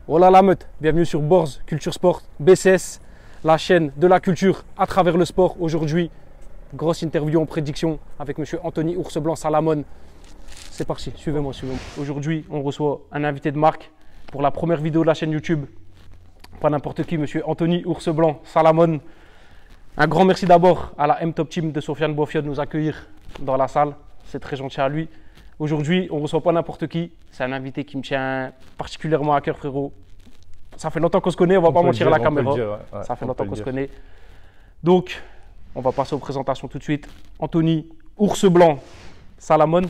Hola la meute, bienvenue sur Borz Culture Sport BCS, la chaîne de la culture à travers le sport. Aujourd'hui, grosse interview en prédiction avec monsieur Anthony Ours Blanc Salamone. C'est parti, suivez-moi, suivez-moi. Aujourd'hui, on reçoit un invité de marque pour la première vidéo de la chaîne YouTube. Pas n'importe qui, monsieur Anthony Ours Blanc Salamone. Un grand merci d'abord à la M-Top Team de Sofiane Bofiot de nous accueillir dans la salle. C'est très gentil à lui. Aujourd'hui, on ne reçoit pas n'importe qui. C'est un invité qui me tient particulièrement à cœur, frérot. Ça fait longtemps qu'on se connaît, on ne va pas mentir à la caméra. Ça fait longtemps qu'on se connaît. Donc, on va passer aux présentations tout de suite. Anthony Ours Blanc Salamone,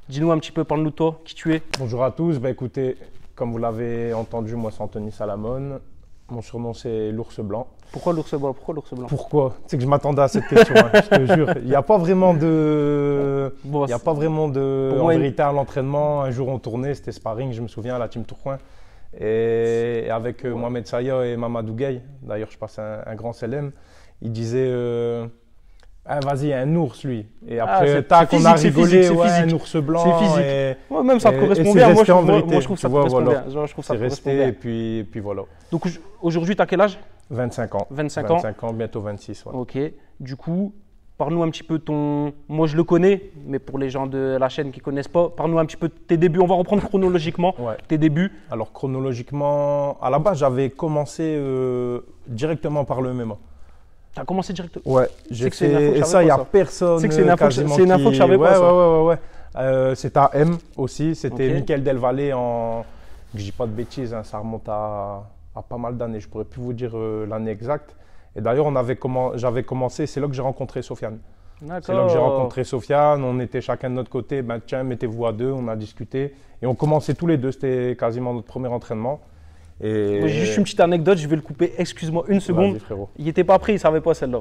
dis-nous un petit peu, parle-nous de toi, qui tu es. Bonjour à tous. Bah, écoutez, comme vous l'avez entendu, moi c'est Anthony Salamone. Mon surnom c'est l'Ours Blanc. Pourquoi l'Ours Blanc? Pourquoi l'Ours Blanc? Pourquoi? C'est que je m'attendais à cette question, hein, je te jure. Il n'y a pas vraiment de... Bon, Il n'y a pas vraiment de... Pour En moi, vérité, à l'entraînement, un jour on tournait, c'était sparring, je me souviens, à la team Tourcoing. Et avec Mohamed Saya et Mamadou Gueye, d'ailleurs je passe un grand CLM, il disait ah, vas-y, un ours lui. Et après, tac, on a rigolé, ouais, un ours blanc. C'est physique. Et, ouais, même ça te correspond bien. Moi, je trouve que ça te correspond bien. Je trouve ça c'est resté, et puis voilà. Donc aujourd'hui, tu as quel âge? 25 ans. 25 ans. 25 ans, bientôt 26. Ouais. Ok. Du coup, parle-nous un petit peu de ton. Moi, je le connais, mais pour les gens de la chaîne qui ne connaissent pas, parle-nous un petit peu de tes débuts. On va reprendre chronologiquement tes débuts. Alors, chronologiquement, à la base, j'avais commencé directement par le MMA. Tu as commencé directement? Ouais, j'ai fait. Et ça, il n'y a personne. C'est une info que je savais pas. Ouais. C'était à M aussi. C'était Michael Delvalle en. Je dis pas de bêtises, hein, ça remonte à pas mal d'années. Je pourrais plus vous dire l'année exacte. Et d'ailleurs, j'avais commencé, c'est là que j'ai rencontré Sofiane. C'est là que j'ai rencontré Sofiane. On était chacun de notre côté. Ben, tiens, mettez-vous à deux. On a discuté. Et on commençait tous les deux. C'était quasiment notre premier entraînement. Et... J'ai juste une petite anecdote, je vais le couper. Excuse-moi une seconde. Il n'était pas prêt, il ne savait pas celle-là.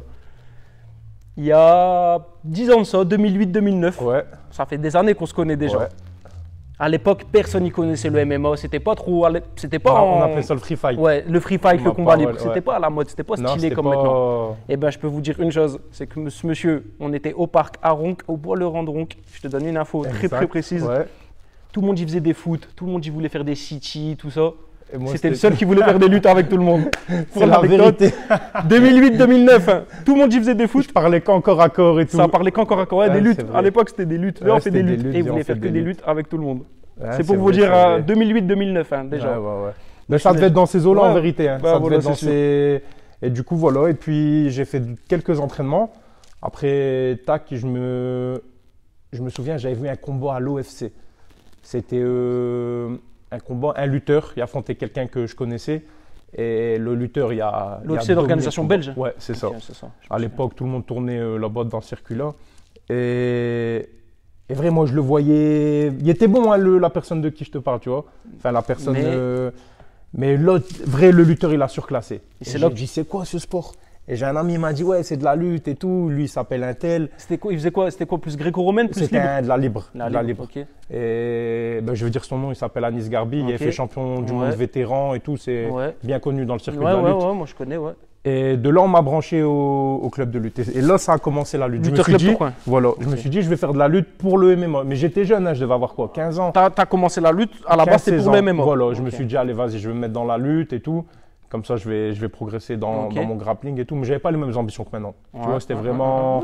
Il y a 10 ans de ça, 2008-2009. Ouais. Ça fait des années qu'on se connaît déjà. Ouais. À l'époque, personne n'y connaissait le MMA. C'était pas trop. C'était pas. On appelait ça le free fight. Ouais, le free fight, le combat libre. C'était pas à la mode, c'était pas stylé comme maintenant. Et ben, je peux vous dire une chose, c'est que ce monsieur, on était au parc à Ronc, au Bois-le-Rang de Ronc. Je te donne une info très précise. Ouais. Tout le monde y faisait des foot, tout le monde y voulait faire des city, tout ça. C'était le seul qui voulait faire des luttes avec tout le monde. Pour la vérité. 2008-2009, hein. Tout le monde y faisait des foot. Je parlais qu'encore à corps et tout. Ça parlait qu'encore à corps. Ouais, des luttes. À l'époque, c'était des luttes. Là, on fait des luttes. Et ils voulaient faire que des luttes avec tout le monde. C'est pour vous dire 2008-2009, hein, déjà. Mais ça devait être dans ces eaux-là en vérité. Hein. Ça devait être dans ces... Et du coup, voilà. Et puis, j'ai fait quelques entraînements. Après, tac, je me souviens, j'avais vu un combat à l'OFC. C'était un combat, un lutteur, il affrontait quelqu'un que je connaissais. Et le lutteur, il y a. L'OFC, l'organisation belge? Ouais, c'est ça. À l'époque, tout le monde tournait là-bas dans ce circuit-là. Et vraiment, je le voyais. Il était bon, hein, la personne de qui je te parle, tu vois. Enfin, la personne. Mais l'autre, le lutteur, il a surclassé. Et c'est là que je dis, c'est quoi ce sport? Et j'ai un ami, il m'a dit, ouais, c'est de la lutte et tout. Lui, il s'appelle un tel. C'était quoi? Il faisait quoi? C'était quoi? Plus gréco-romaine, plus libre? C'était de la libre. De la libre. Okay. Et ben, je veux dire son nom, il s'appelle Anis Garbi. Il est fait champion du monde vétéran et tout. C'est bien connu dans le circuit de la lutte. Ouais, moi je connais, Et de là, on m'a branché au club de lutte. Et là, ça a commencé la lutte. Je me suis dit, je vais faire de la lutte pour le MMA. Mais j'étais jeune, hein, je devais avoir quoi, 15 ans. Tu as commencé la lutte, à la base, c'était pour le MMA. Voilà, je me suis dit, allez, vas-y, je vais me mettre dans la lutte et tout. Comme ça, je vais progresser dans mon grappling et tout. Mais je n'avais pas les mêmes ambitions que maintenant. Tu vois, c'était vraiment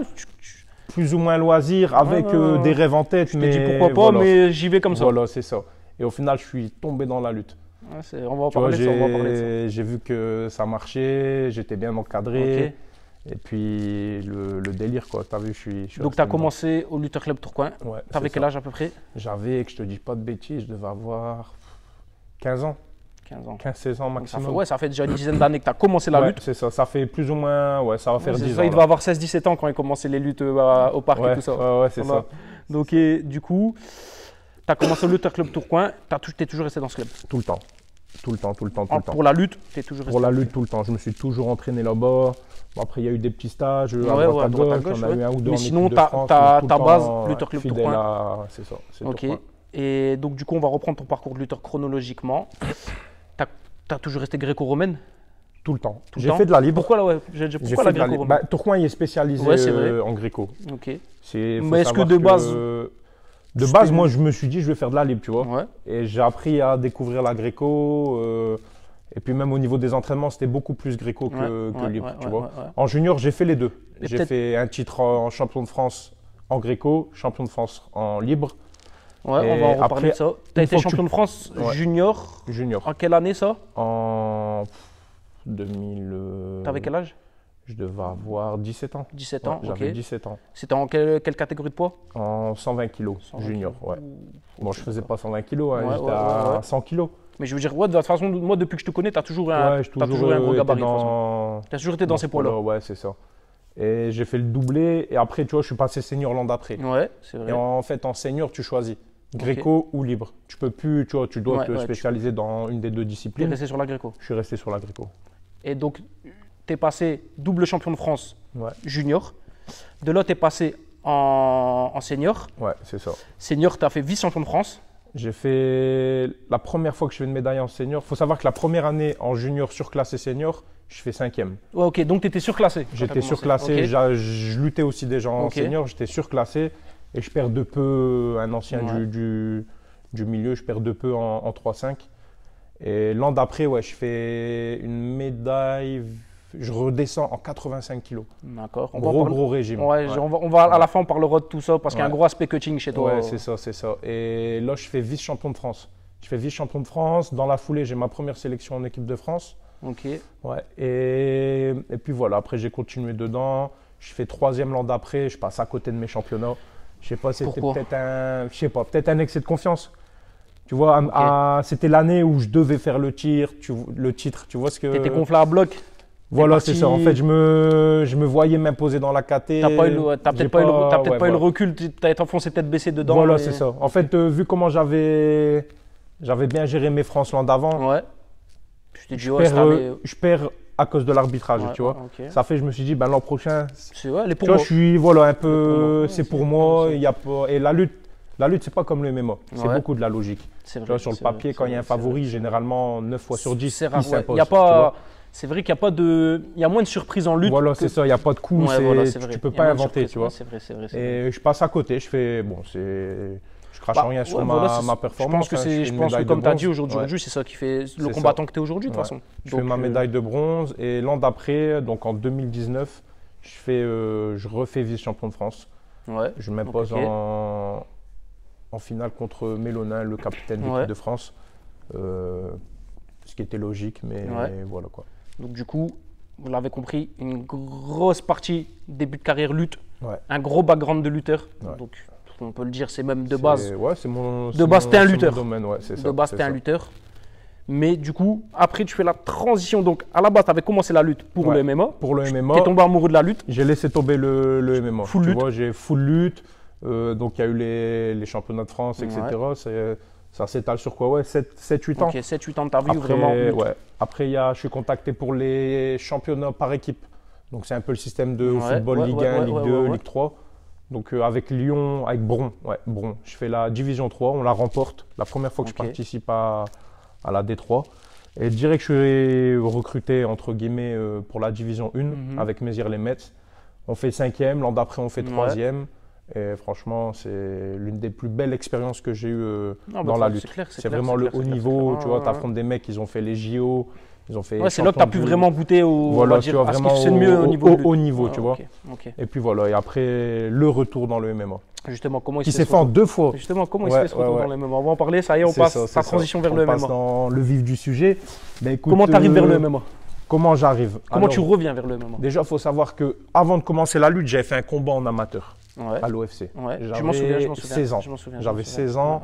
plus ou moins loisir, avec des rêves en tête. Je me dis pourquoi pas, mais j'y vais comme ça. Voilà, c'est ça. Et au final, je suis tombé dans la lutte. On va en parler de ça. J'ai vu que ça marchait, j'étais bien encadré. Et puis le délire, quoi. Tu as vu, je suis Donc, tu as commencé au Lutteur Club Tourcoing. Ouais, tu avais quel âge à peu près? J'avais, que je te dis pas de bêtises, je devais avoir 15 ans. 15-16 ans maximum. Ça fait déjà une dizaine d'années que tu as commencé la lutte. C'est ça, ça fait plus ou moins, ça va faire 10 ans. Il devait avoir 16-17 ans quand il commençait les luttes au parc et tout ça. Ouais, c'est ça. Donc, du coup, tu as commencé au Lutteur Club Tourcoing, tu es toujours resté dans ce club? Tout le temps. Pour la lutte, tu es toujours resté? Pour la lutte, tout le temps. Je me suis toujours entraîné là-bas. Bon, après, il y a eu des petits stages à droite à gauche. On a eu un ou deux. Mais sinon, ta base, Lutteur Club Tourcoing. C'est ça. Ok. Et donc, du coup, on va reprendre ton parcours de lutteur chronologiquement. Tu as toujours resté gréco-romaine? Tout le temps. J'ai fait de la libre. Pourquoi la gréco-romaine? Tourcoing, il est spécialisé en gréco. Ok. Mais est-ce que de base… De base, moi, je me suis dit, je vais faire de la libre, tu vois. Ouais. Et j'ai appris à découvrir la gréco. Et puis même au niveau des entraînements, c'était beaucoup plus gréco que libre, tu vois. En junior, j'ai fait les deux. J'ai fait un titre en champion de France en gréco, champion de France en libre. Ouais, et on va en reparler après, de ça. Tu as été champion de France junior. Junior. En quelle année ça? En 2000. T'avais quel âge? Je devais avoir 17 ans. 17 ans, J'avais 17 ans. C'était en quelle catégorie de poids? En 120 kg, junior, ouais. Bon, je faisais pas 120 kg, hein, Ouais, j'étais à 100 kg. Mais je veux dire, de toute façon, moi, depuis que je te connais, tu as toujours un gros gabarit. Tu as toujours été dans ces poids-là. Ouais, c'est ça. Et j'ai fait le doublé. Et après, tu vois, je suis passé senior l'an d'après. Ouais, c'est vrai. Et en fait, en senior, tu choisis gréco ou libre. Tu peux plus, tu vois, tu dois te spécialiser dans une des deux disciplines. Tu es resté sur la gréco. Je suis resté sur la gréco. Et donc, tu es passé double champion de France junior. De là, tu es passé en senior. Ouais, c'est ça. Senior, tu as fait vice-champion de France. J'ai fait la première fois que je fais une médaille en senior. Il faut savoir que la première année en junior surclassé senior, je fais 5e. Ouais, ok, donc tu étais surclassé. J'étais surclassé. Okay. Je luttais aussi déjà en senior. J'étais surclassé et je perds de peu un ancien du milieu. Je perds de peu en 3-5. Et l'an d'après, je fais une médaille. Je redescends en 85 kg. D'accord. Gros régime. Ouais, on va à la fin, on parlera de tout ça parce qu'il y a un gros aspect coaching chez toi. Ouais, c'est ça. Et là, je fais vice-champion de France. Je fais vice-champion de France. Dans la foulée, j'ai ma première sélection en équipe de France. Ok. Ouais. Et puis voilà, après, j'ai continué dedans. Je fais 3e l'an d'après. Je passe à côté de mes championnats. Je sais pas, c'était peut-être un excès de confiance. Tu vois, c'était l'année où je devais faire le titre. Tu vois ce que. T'étais gonflé à bloc. Voilà, c'est ça. En fait, je me voyais m'imposer dans la KT. T'as peut-être pas eu le recul, t'as été enfoncé tête baissée dedans. Voilà, c'est ça. En fait, vu comment j'avais bien géré mes France l'an d'avant, je perds à cause de l'arbitrage, tu vois. Okay. Ça fait, je me suis dit, l'an prochain, tu vois, je suis un peu, c'est pour moi. Et la lutte, c'est pas comme le MMA. C'est beaucoup de la logique. Vrai, tu vois, sur le papier, quand il y a un favori, généralement 9 fois sur 10, il s'impose. C'est vrai qu'il y a moins de surprises en lutte. Voilà, c'est ça, il n'y a pas de coup, tu peux pas inventer, tu vois. C'est vrai. Et je passe à côté, je crache rien sur ma performance. Je pense que comme tu as dit aujourd'hui, c'est ça qui fait le combattant que tu es aujourd'hui de toute façon. Je fais ma médaille de bronze et l'an d'après, donc en 2019, je refais vice-champion de France. Ouais. Je m'impose en finale contre Mélonin, le capitaine de l'équipe de France. Ce qui était logique, mais voilà quoi. Donc du coup, vous l'avez compris, une grosse partie début de carrière lutte, un gros background de lutteur. Donc on peut le dire, c'est même de base. Ouais, c'est mon. De base, t'es un lutteur. De base, t'es un lutteur. Mais du coup, après, tu fais la transition. Donc à la base, tu avais commencé la lutte pour le MMA. Pour le MMA. Tu es tombé amoureux de la lutte. J'ai laissé tomber le MMA. Full lutte. Tu vois, j'ai full lutte. Donc il y a eu les championnats de France, etc. Ça s'étale sur quoi? 7-8 ans. Ok, 7-8 ans de ta vie vraiment. Après, je suis contacté pour les championnats par équipe. Donc, c'est un peu le système de football Ligue 1, Ligue 2, Ligue 3. Donc, avec Lyon, avec Bron. Bron. Je fais la Division 3, on la remporte. La première fois que je participe à la D3. Et direct, je suis recruté, entre guillemets, pour la Division 1 avec Mézières-les-Mets. On fait 5e, l'an d'après, on fait 3e. Et franchement, c'est l'une des plus belles expériences que j'ai eues dans la lutte. C'est vraiment le haut niveau. Tu vois, tu affrontes des mecs, ils ont fait les JO, ils ont fait. C'est là que tu as pu vraiment goûter au. Voilà, tu vois, vraiment au haut niveau, tu vois. Okay. Et puis voilà, et après, le retour dans le MMA. Justement, comment il s'est fait en 2 fois. Justement, comment il se fait ce retour dans le MMA? On va en parler, ça y est, on passe sa transition vers le MMA. On passe dans le vif du sujet. Comment tu arrives vers le MMA? Comment j'arrive? Comment tu reviens vers le MMA? Déjà, il faut savoir qu'avant de commencer la lutte, j'avais fait un combat en amateur. À l'OFC. J'avais 16 ans. J'avais 16 ans.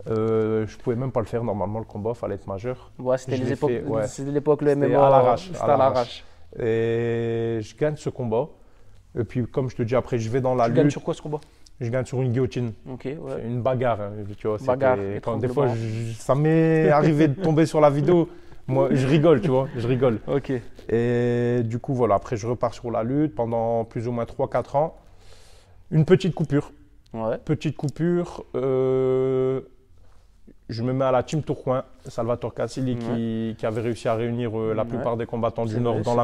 Je pouvais même pas le faire normalement le combat, il fallait être majeur. C'était l'époque le MMA à l'arrache. C'était à l'arrache. Et je gagne ce combat. Et puis comme je te dis après, je vais dans la lutte. Tu gagnes sur quoi ce combat? Je gagne sur une guillotine. C'est une bagarre. Tu vois, bagarre. Des fois, ça m'est arrivé de tomber sur la vidéo. Moi, je rigole, tu vois, je rigole. Ok. Et du coup, voilà, après je repars sur la lutte pendant plus ou moins 3-4 ans. Une petite coupure. Petite coupure. Je me mets à la team Tourcoing, Salvatore Casilli qui avait réussi à réunir la plupart des combattants du Nord dans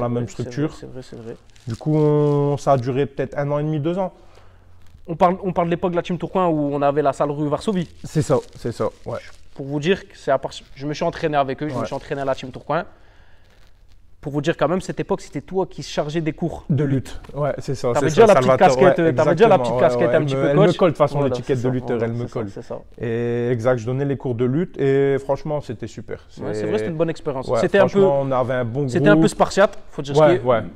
la même structure. C'est vrai. Du coup, ça a duré peut-être 1 an et demi, 2 ans. on parle de l'époque de la Team Tourcoing où on avait la salle rue Varsovie. C'est ça, ouais. Pour vous dire que je me suis entraîné avec eux, je me suis entraîné à la Team Tourcoing. Pour vous dire quand même, cette époque, c'était toi qui se chargeais des cours de lutte. Ouais, c'est ça. T'avais déjà la petite casquette, t'avais déjà la petite casquette un petit peu coach. Elle me colle de toute façon, l'étiquette de lutteur, elle me colle. C'est ça. Et exact, je donnais les cours de lutte et franchement, c'était super. C'est vrai, c'était une bonne expérience. Ouais, c'était on avait un bon groupe. C'était un peu spartiate, faut dire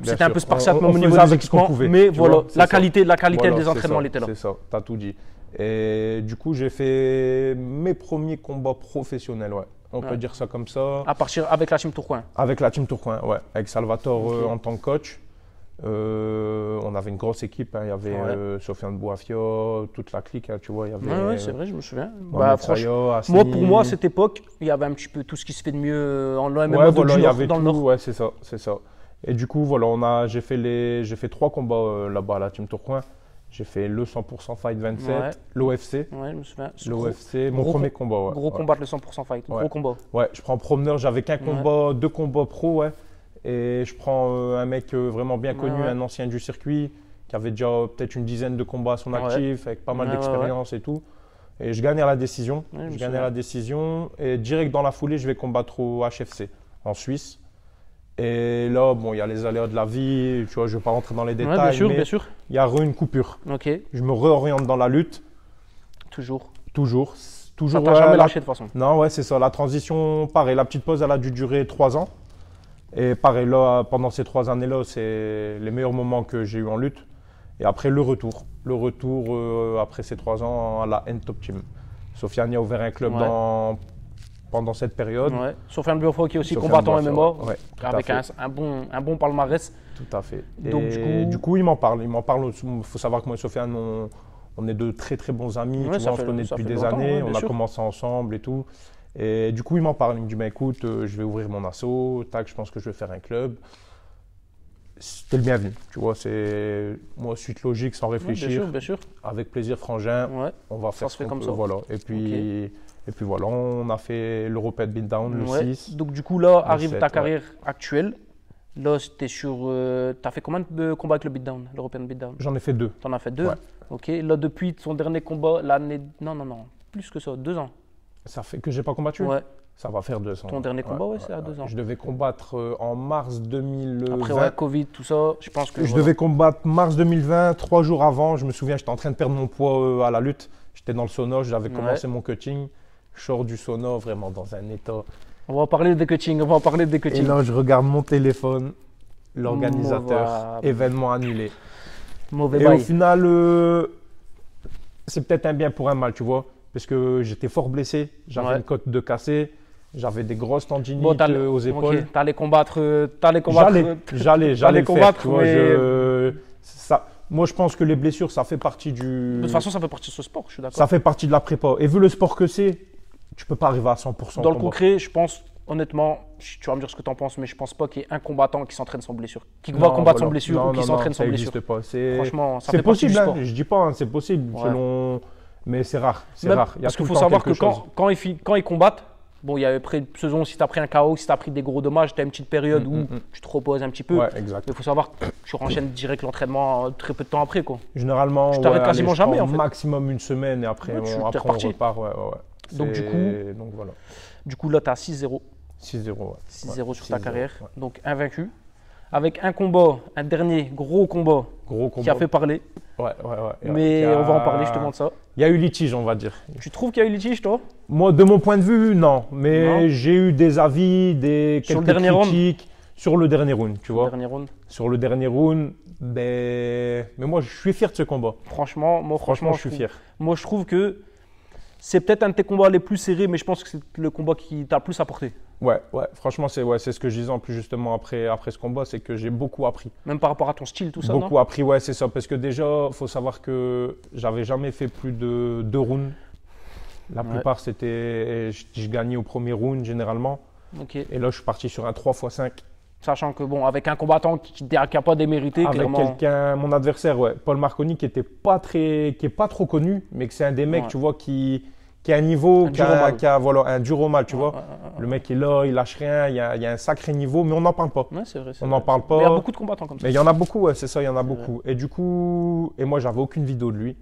c'était un peu spartiate même au niveau des équipements, pouvait, mais voilà, la qualité voilà, des entraînements était là. C'est ça, t'as tout dit. Et du coup, j'ai fait mes premiers combats professionnels, ouais. On peut dire ça comme ça. À partir avec la Team Tourcoing. Avec la Team Tourcoing, ouais. Avec Salvatore en tant que coach. On avait une grosse équipe. Hein. Il y avait Sofiane Bouafia, toute la clique. Hein, tu vois, il y avait. Ouais, c'est vrai, je me souviens. Franchement, moi, pour moi, à cette époque, il y avait un petit peu tout ce qui se fait de mieux en MMA il y avait dans le Nord. Ouais, c'est ça. Et du coup, voilà, j'ai fait 3 combats là-bas à la Team Tourcoing. J'ai fait le 100% Fight 27, l'OFC. Ouais, je me souviens. L'OFC, mon premier combat. Ouais. Gros combat de le 100% Fight, gros combat. Ouais, je prends promeneur, j'avais qu'un combat, 2 combats pro, ouais. Et je prends un mec vraiment bien connu, un ancien du circuit, qui avait déjà peut-être une dizaine de combats à son actif, avec pas mal d'expérience et tout. Et je gagne à la décision. Et direct dans la foulée, je vais combattre au HFC, en Suisse. Et là, bon, il y a les aléas de la vie, tu vois, je ne vais pas rentrer dans les détails, bien sûr. Il y a une coupure. Ok. Je me réoriente dans la lutte. Toujours. Ça t'a jamais lâché de toute façon. Non, ouais, c'est ça. La transition, pareil, la petite pause, elle a dû durer 3 ans. Et pareil, là, pendant ces 3 années-là, c'est les meilleurs moments que j'ai eu en lutte. Et après, le retour. Après ces 3 ans, à la N-Top Team. Sofiane a ouvert un club pendant cette période. Ouais. Sofiane Bouafia qui est aussi combattant MMA, avec un bon palmarès. Tout à fait. Donc, du coup, il m'en parle. Il faut savoir que moi et Sofiane, on est de très très bons amis. Tu vois, on se connaît depuis des années. On a commencé ensemble et tout. Et du coup, il m'en parle. Il me dit écoute, je vais ouvrir mon asso. Je pense que je vais faire un club. C'était le bienvenu. Tu vois, c'est moi, suite logique, sans réfléchir. Bien sûr. Avec plaisir, frangin. On va faire ce qu'on peut. Voilà. Et puis voilà, on a fait l'European Beatdown le 6. Donc du coup là, arrive ta carrière actuelle. Là, tu as fait combien de combats avec le beatdown, l'European Beatdown? J'en ai fait 2. Tu en as fait 2? Ouais. Ok. Là, depuis ton dernier combat, l'année. Non, plus que ça, 2 ans. Ça fait que j'ai pas combattu? Ouais. Ça va faire 2 ans. Ton dernier combat, c'est à 2 ans. Je devais combattre en mars 2020. Après, Covid, tout ça, je pense que. Je devais combattre mars 2020, 3 jours avant. Je me souviens, j'étais en train de perdre mon poids à la lutte. J'étais dans le sauna, j'avais commencé mon cutting. Je sors du sauna vraiment dans un état. On va parler de cutting, Et là, je regarde mon téléphone, l'organisateur, événement annulé. Mauvais Et bail. au final, c'est peut-être un bien pour un mal, tu vois, parce que j'étais fort blessé, j'avais une côte de cassée, j'avais des grosses tendinites aux épaules. Okay. T'allais combattre. J'allais combattre, mais... Moi, je pense que les blessures, ça fait partie du. De toute façon, ça fait partie de ce sport, je suis d'accord. Ça fait partie de la prépa. Et vu le sport que c'est, tu peux pas arriver à 100%. Dans le concret, je pense, honnêtement, tu vas me dire ce que tu en penses, mais je pense pas qu'il y ait un combattant qui s'entraîne sans blessure. Qui va combattre sans blessure ou qui s'entraîne sans blessure. Pas. Franchement, ça fait possible, partie du sport. Je dis pas, c'est possible, selon. Mais c'est rare. Parce qu'il faut savoir que quand ils combattent, bon, il y a après, selon si tu as pris un KO, si tu as pris des gros dommages, tu as une petite période où tu te reposes un petit peu. Ouais, exact. Il faut savoir que tu renchaînes direct l'entraînement très peu de temps après, quoi. Généralement, tu t'arrêtes quasiment jamais, en fait. Maximum une semaine et après, on repart. Donc, voilà. Du coup, là, tu as 6-0. 6-0, 6-0 sur ta carrière. Ouais. Donc, invaincu. Avec un combat, un dernier gros combat qui a fait parler. Ouais. Mais on va en parler justement de ça. Il y a eu litige, on va dire. Tu trouves qu'il y a eu litige, toi? Moi, de mon point de vue, non. Mais j'ai eu des avis, quelques critiques sur le dernier round, tu vois. Sur le dernier round, mais moi, je suis fier de ce combat. Franchement, je suis fier. Moi, je trouve que c'est peut-être un de tes combats les plus serrés, mais je pense que c'est le combat qui t'a le plus apporté. Ouais. Franchement, c'est ce que je disais en plus justement après ce combat, c'est que j'ai beaucoup appris. Même par rapport à ton style, tout ça, beaucoup appris, ouais, c'est ça. Parce que déjà, il faut savoir que j'avais jamais fait plus de 2 rounds. La plupart, c'était… Je gagnais au premier round, généralement. Okay. Et là, je suis parti sur un 3x5. Sachant que, bon, avec un combattant qui n'a pas démérité, avec quelqu'un, mon adversaire, Paul Marconi, qui est pas trop connu, mais que c'est un des mecs, tu vois, qui a un niveau, qui a un dur au mal, tu vois. Le mec est là, il lâche rien, il y a un sacré niveau, mais on n'en parle pas. Ouais, c'est vrai. On n'en parle pas. Mais il y a beaucoup de combattants comme ça. Mais il y en a beaucoup, c'est ça, il y en a beaucoup. Et du coup, moi, j'avais aucune vidéo de lui.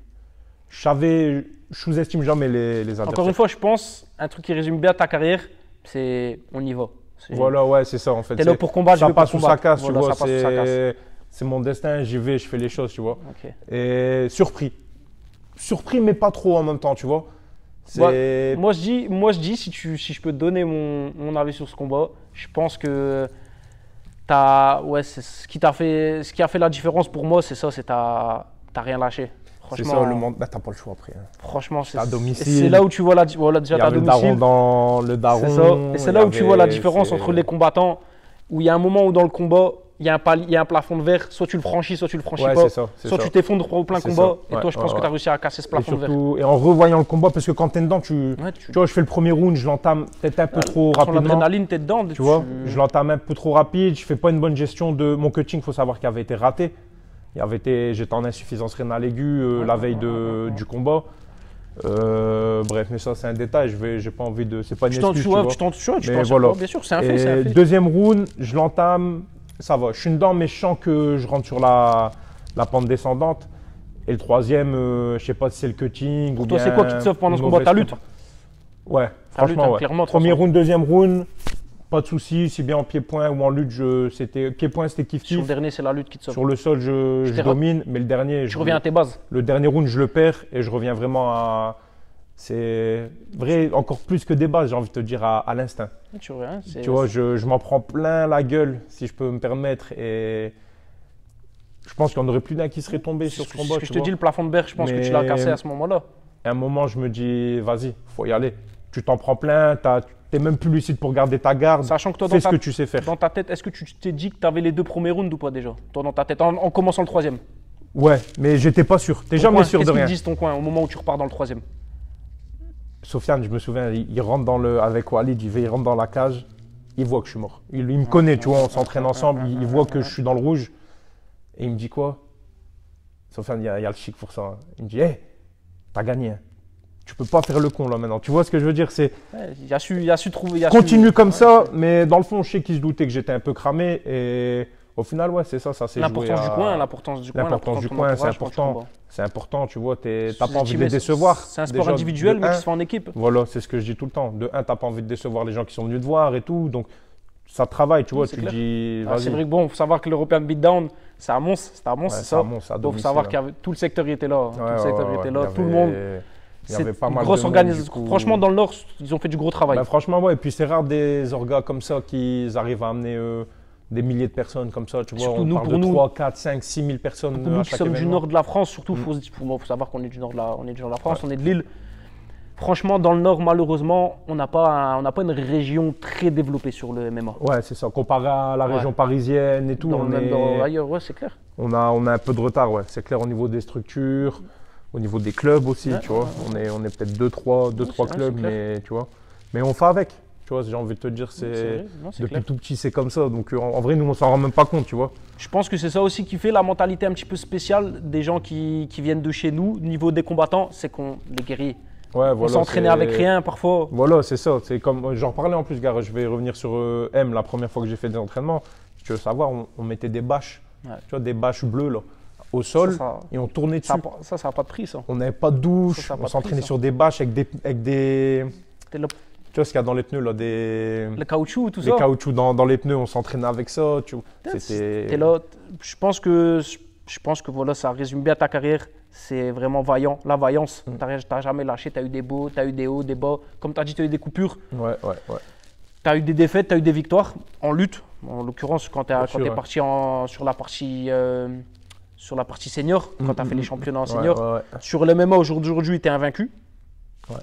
je sous-estime jamais les adversaires. Encore une fois, je pense, un truc qui résume bien ta carrière, c'est on y va. Voilà, ouais, c'est ça en fait. T'es là pour combattre, ça passe sous sa casse, voilà, tu vois. ça passe sous sa casse. C'est mon destin, j'y vais, je fais les choses, tu vois. Ok. Et surpris. Surpris, mais pas trop en même temps, tu vois. C'est... Moi, je dis si je peux te donner mon avis sur ce combat, je pense que c'est ce qui a fait la différence pour moi, c'est ça, c'est t'as rien lâché. C'est ça, le monde, t'as pas le choix après. Hein. Franchement, à domicile. C'est là où tu vois déjà ta domicile. Le daron. C'est ça. Et c'est là où tu vois la différence entre les combattants, où il y a un moment où dans le combat, il y a un plafond de verre, soit tu le franchis, soit tu le franchis pas. Soit tu t'effondres au plein combat, et toi, je pense que tu as réussi à casser ce plafond de verre. Et en revoyant le combat, parce que quand tu es dedans, tu vois, je fais le premier round, je l'entame peut-être un peu trop rapidement. Sur l'adrénaline, tu es dedans. Tu vois, je l'entame un peu trop rapide, je fais pas une bonne gestion de mon cutting, il faut savoir qu'il avait été raté. J'étais en insuffisance rénale aiguë la veille du combat. Bref, mais ça c'est un détail, j'ai pas envie de. C'est pas une excuse, tu vois. Voilà. Bien sûr, c'est un fait. Deuxième round, je l'entame, ça va. Je suis dedans, mais je sens que je rentre sur la pente descendante. Et le troisième, je sais pas si c'est le cutting pour ou toi, bien. C'est quoi qui te sauve pendant ce combat? Ta lutte? Ouais, franchement, ouais. Clairement, premier round, deuxième round. Pas de soucis, si bien en pied-point ou en lutte, pied-point c'était kiff-kiff. Sur le dernier, c'est la lutte qui te sauve. Sur le sol, je domine, mais le dernier. Je reviens à tes bases. Le dernier round, je le perds et je reviens vraiment à. C'est vrai, encore plus que des bases, j'ai envie de te dire, à l'instinct. Tu reviens. Tu vois, je m'en prends plein la gueule, si je peux me permettre. Et je pense qu'il n'y en aurait plus d'un qui serait tombé sur ce combat. Je te dis, le plafond de verre, je pense que tu l'as cassé à ce moment-là. À un moment, je me dis, vas-y, faut y aller. Tu t'en prends plein, t'es même plus lucide pour garder ta garde. Sachant que toi, fais ce que tu sais faire. Dans ta tête, est-ce que tu t'es dit que tu avais les 2 premiers rounds ou pas déjà? Toi, dans ta tête, en commençant le troisième? Ouais, mais j'étais pas sûr. T'es jamais sûr de rien. Qu'est-ce qu'ils disent ton coin au moment où tu repars dans le troisième? Sofiane, je me souviens, il rentre avec Walid, il rentre dans la cage, il voit que je suis mort. Il me connaît, tu vois, on s'entraîne ensemble, il voit que je suis dans le rouge. Et il me dit quoi? Sofiane, il y a le chic pour ça. Hein. Il me dit, hey, t'as gagné. Hein. Tu peux pas faire le con là maintenant. Tu vois ce que je veux dire? C'est. Il a su trouver. Continue comme ça, mais dans le fond, je sais qu'il se doutait que j'étais un peu cramé. Et au final, ouais, c'est ça s'est joué. L'importance du coin, c'est important. C'est important, tu vois. T'as pas envie de les décevoir. C'est un sport individuel, mais qui se fait en équipe. Voilà, c'est ce que je dis tout le temps. De un, t'as pas envie de décevoir les gens qui sont venus te voir et tout. Donc, ça travaille, tu vois. Tu te dis. C'est vrai que bon, faut savoir que l'European Beatdown, c'est à Mons, c'est ça. Il faut savoir que tout le secteur était là. Tout le monde. Il y avait pas mal grosse organisation. Franchement, dans le Nord, ils ont fait du gros travail. Bah, franchement, ouais. Et puis, c'est rare des orgas comme ça qui arrivent à amener des milliers de personnes comme ça. Tu vois, surtout on parle de 3, 4, 5, 6 000 personnes. Pour nous qui sommes du nord de la France, surtout, faut savoir qu'on est du nord de la France, on est de Lille. Franchement, dans le Nord, malheureusement, on n'a pas une région très développée sur le MMA. Ouais, c'est ça. Comparé à la région parisienne et tout, ailleurs, ouais, c'est clair. On a un peu de retard, ouais. C'est clair au niveau des structures. Au niveau des clubs aussi, tu vois, on est peut-être 2-3 clubs, mais tu vois. Mais on fait avec, tu vois, j'ai envie de te dire, depuis tout petit, c'est comme ça. Donc en vrai, nous, on s'en rend même pas compte, tu vois. Je pense que c'est ça aussi qui fait la mentalité un petit peu spéciale des gens qui viennent de chez nous, au niveau des combattants, c'est qu'on les guerriers. Ouais, on s'entraînait avec rien parfois. Voilà, c'est ça. C'est comme, j'en parlais en plus, gars, je vais revenir sur M, la première fois que j'ai fait des entraînements. Si tu veux savoir, on mettait des bâches, tu vois, des bâches bleues là. Au sol et on tournait dessus. Ça n'a pas de prix, ça. On n'avait pas de douche, on s'entraînait sur des bâches avec des tu vois ce qu'il y a dans les pneus là, le caoutchouc, tout ça. Les caoutchoucs dans les pneus, on s'entraînait avec ça. C'était là. Je pense que voilà, ça résume bien ta carrière. C'est vraiment vaillant, la vaillance. Tu n'as jamais lâché, tu as eu des beaux, tu as eu des hauts, des bas. Comme tu as dit, tu as eu des coupures. Ouais. Tu as eu des défaites, tu as eu des victoires en lutte. En l'occurrence, quand tu es parti sur la partie senior, quand tu as fait les championnats en senior. Ouais. Sur le MMA aujourd'hui, tu es invaincu. Ouais.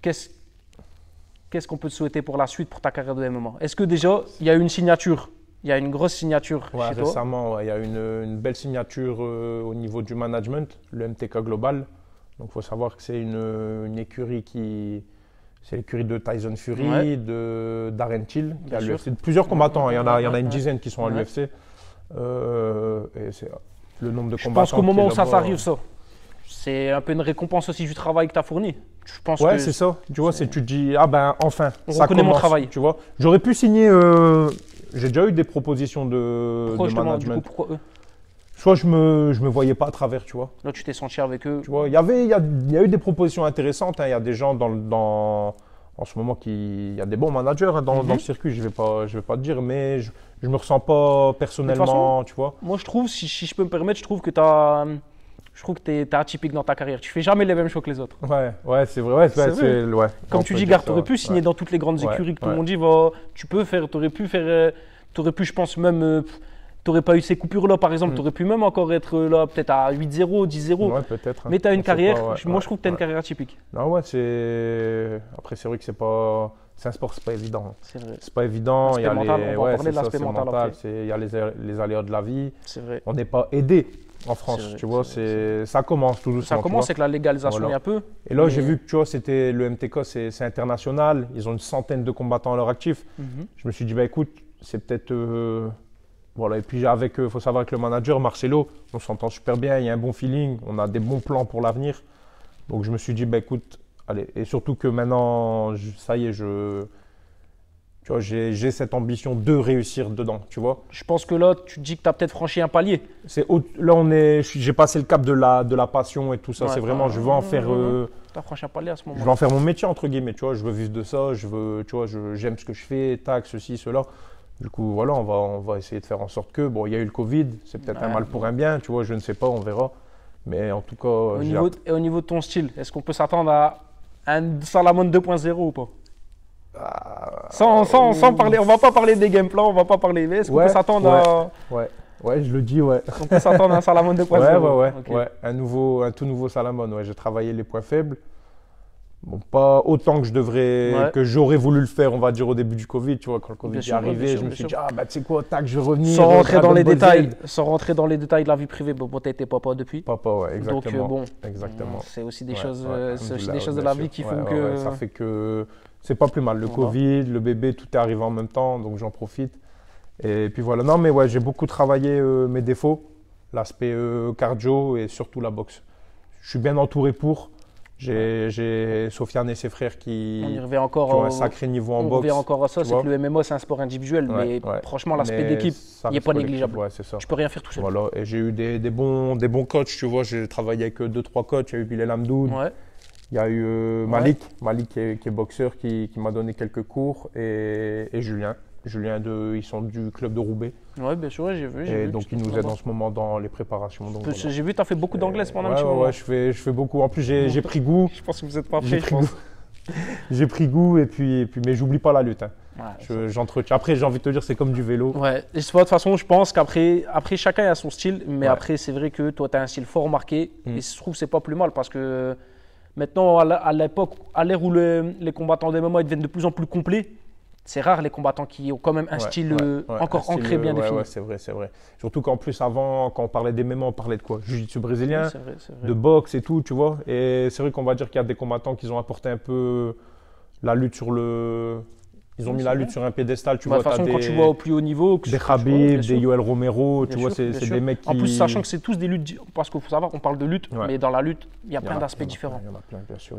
Qu'est-ce qu'on peut te souhaiter pour la suite, pour ta carrière de MMA? Est-ce que déjà, il y a une signature? Il y a une grosse signature chez toi? Récemment, il y a une belle signature au niveau du management, le MTK Global. Donc, il faut savoir que c'est une écurie c'est l'écurie de Tyson Fury, de Darren Till, qui est à l'UFC. Plusieurs combattants, il y en a une dizaine qui sont à l'UFC. Et c'est le nombre de combattants. Je pense qu'au moment où ça s'arrive, c'est un peu une récompense aussi du travail que tu as fourni. C'est ça. Tu vois, tu te dis, ah ben enfin, ça commence, mon travail. Tu vois, j'aurais pu signer. J'ai déjà eu des propositions de management. Pourquoi eux? soit je me voyais pas à travers, tu vois. Là, tu t'es senti avec eux. Tu vois, il y a eu des propositions intéressantes. Hein. Il y a des gens en ce moment il y a des bons managers hein, dans le circuit. Je vais pas te dire, mais je me ressens pas personnellement, façon, tu vois. Moi, je trouve, si je peux me permettre, je trouve que tu es atypique dans ta carrière. Tu fais jamais les mêmes choses que les autres. Ouais, c'est vrai. Ouais, comme tu dis, Gare, tu aurais pu signer dans toutes les grandes écuries que tout le monde dit. Tu peux faire, tu aurais pu, je pense même. Tu n'aurais pas eu ces coupures-là, par exemple. Tu aurais pu même encore être là, peut-être à 8-0, 10-0. Ouais, peut-être. Mais tu as une carrière. Moi, je trouve que tu as une carrière atypique. Non, ouais, Après, c'est vrai que c'est un sport, c'est pas évident. C'est vrai. C'est pas évident. Il y a on va en parler de l'aspect mental après. Il y a les aléas de la vie. C'est vrai. On n'est pas aidé en France, tu vois. Ça commence tout doucement. Ça commence avec la légalisation il y a peu. Et là, j'ai vu que, tu vois, le MTK, c'est international. Ils ont une centaine de combattants à leur actif. Je me suis dit, bah écoute, c'est peut-être. Voilà, et puis il faut savoir que le manager, Marcelo, on s'entend super bien, il y a un bon feeling, on a des bons plans pour l'avenir. Donc je me suis dit, bah écoute, allez, et surtout que maintenant, ça y est, tu vois, j'ai cette ambition de réussir dedans, tu vois. Je pense que là, tu te dis que tu as peut-être franchi un palier. Là, j'ai passé le cap de la passion et tout ça, c'est vraiment, je veux en faire… tu as franchi un palier à ce moment-là. Je veux en faire mon métier, entre guillemets, tu vois, je veux vivre de ça, j'aime ce que je fais, tac, ceci, cela. Du coup, voilà, on va essayer de faire en sorte que… Bon, il y a eu le Covid, c'est peut-être un mal pour un bien, tu vois, je ne sais pas, on verra. Mais en tout cas… Au niveau de ton style, est-ce qu'on peut s'attendre à un Salamone 2.0 ou pas sans parler, on ne va pas parler des game plans, on ne va pas parler… Mais est-ce qu'on peut s'attendre à… Ouais, je le dis, ouais. On peut s'attendre à un Salamone 2.0 Ouais, un tout nouveau Salamone, ouais. J'ai travaillé les points faibles. Bon, pas autant que j'aurais voulu le faire, on va dire, au début du Covid, tu vois, quand le Covid est arrivé, je me suis dit, ah bah tu sais quoi, tac, je vais revenir. Sans rentrer dans les détails de la vie privée, bon, tu as été papa depuis. Papa, ouais, exactement. Donc bon, exactement. c'est aussi des choses, de la vie qui font que… ça fait que c'est pas plus mal, le Covid, le bébé, tout est arrivé en même temps, donc j'en profite. Et puis voilà, non mais ouais, j'ai beaucoup travaillé mes défauts, l'aspect cardio et surtout la boxe. Je suis bien entouré pour… J'ai Sofiane et ses frères qui ont un sacré niveau en boxe. On revient encore à ça, c'est que le MMA c'est un sport individuel, mais franchement l'aspect d'équipe, il n'est pas négligeable. Ouais, c'est ça. Tu peux rien faire tout seul. Voilà, et j'ai eu des bons coachs, tu vois, j'ai travaillé avec 2-3 coachs, il y a eu Bilal Hamdoun, il y a eu Malik qui est boxeur qui m'a donné quelques cours, et Julien. Ils sont du club de Roubaix. Oui, bien sûr, j'ai vu. Et donc, ils nous aident en ce moment dans les préparations. J'ai vu, tu as fait beaucoup d'anglais pendant un petit moment. Ouais, je fais beaucoup. En plus, j'ai pris goût. Je pense que vous n'êtes pas prêts, J'ai pris goût, mais j'oublie pas la lutte. Hein. J'entretiens. Après, j'ai envie de te dire, c'est comme du vélo. Ouais, et de toute façon, je pense qu'après, chacun a son style. Mais après, c'est vrai que toi, tu as un style fort marqué. Et je trouve que c'est pas plus mal parce que maintenant, à l'ère où les combattants des MMA deviennent de plus en plus complets, c'est rare les combattants qui ont quand même un style encore ancré, bien défini. Ouais, c'est vrai. Surtout qu'en plus, avant, quand on parlait des MMA, on parlait de quoi? Jiu-jitsu brésilien, c'est vrai. de boxe et tout, tu vois. Et c'est vrai qu'on va dire qu'il y a des combattants qui ont apporté un peu la lutte sur le… Ils ont mis la lutte sur un piédestal, tu vois. De toute façon, quand tu vois au plus haut niveau… Des Khabib, des Yoel Romero, tu vois, c'est des mecs qui… En plus, sachant que c'est tous des luttes… Parce qu'il faut savoir, on parle de lutte, mais dans la lutte, il y a plein d'aspects différents. Il y en a plein, bien sûr.